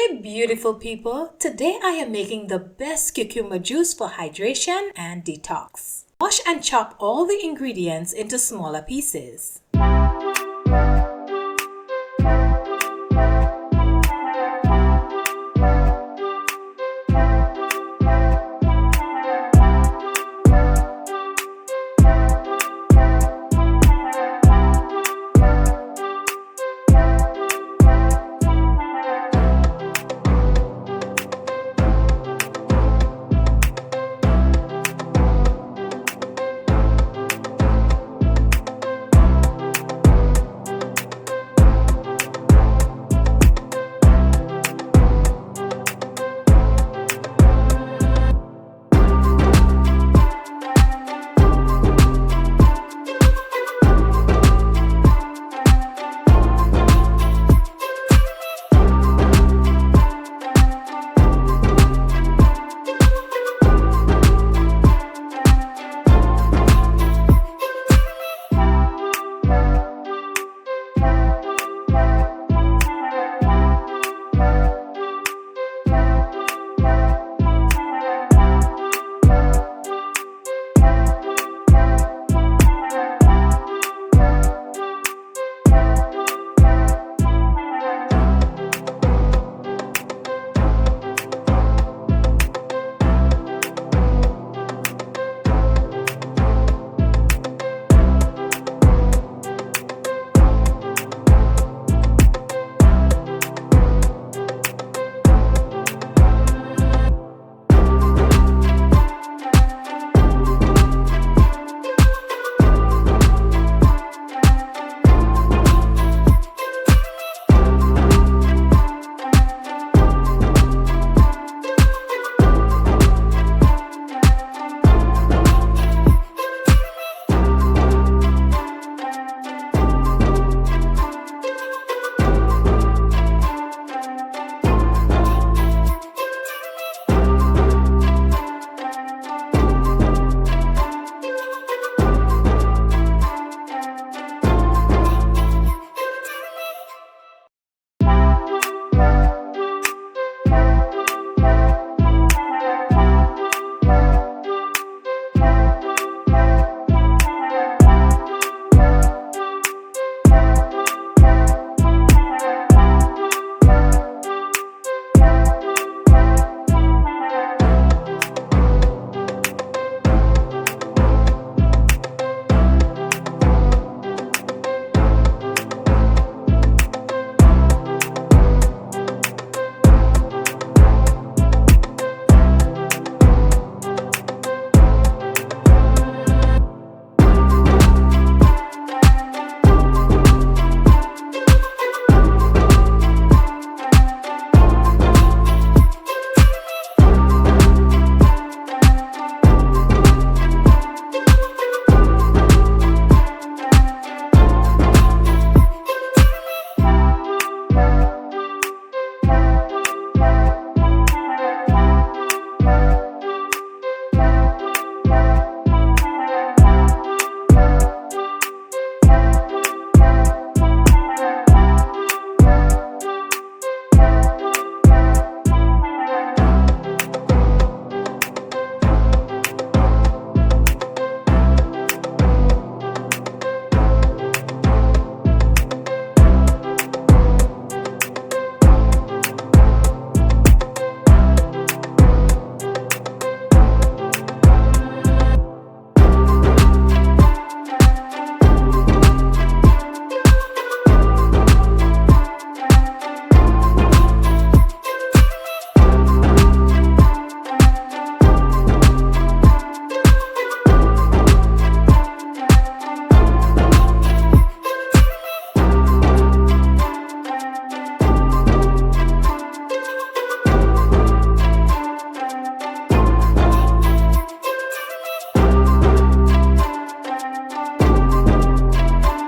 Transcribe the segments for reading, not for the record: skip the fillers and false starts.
Hey beautiful people, today I am making the best cucumber juice for hydration and detox. Wash and chop all the ingredients into smaller pieces.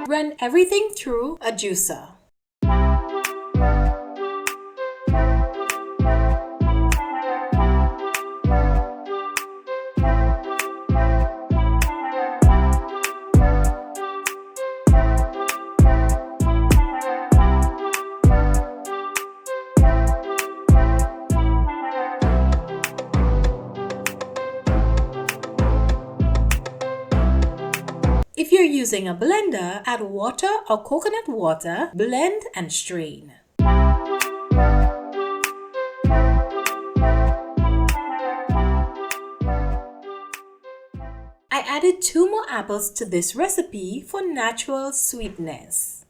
Run everything through a juicer. If you're using a blender, add water or coconut water, blend and strain. I added 2 more apples to this recipe for natural sweetness.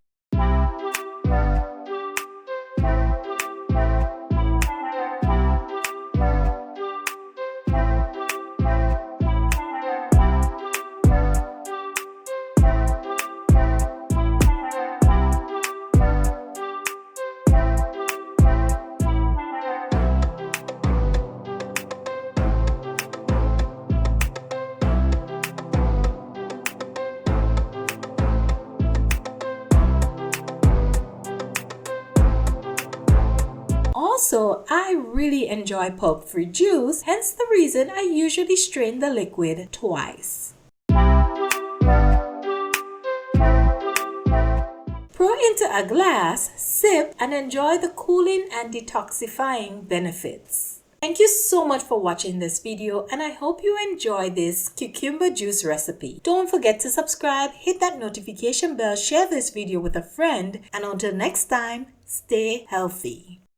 Also, I really enjoy pulp-free juice, hence the reason I usually strain the liquid twice. Pour into a glass, sip, and enjoy the cooling and detoxifying benefits. Thank you so much for watching this video, and I hope you enjoy this cucumber juice recipe. Don't forget to subscribe, hit that notification bell, share this video with a friend, and until next time, stay healthy.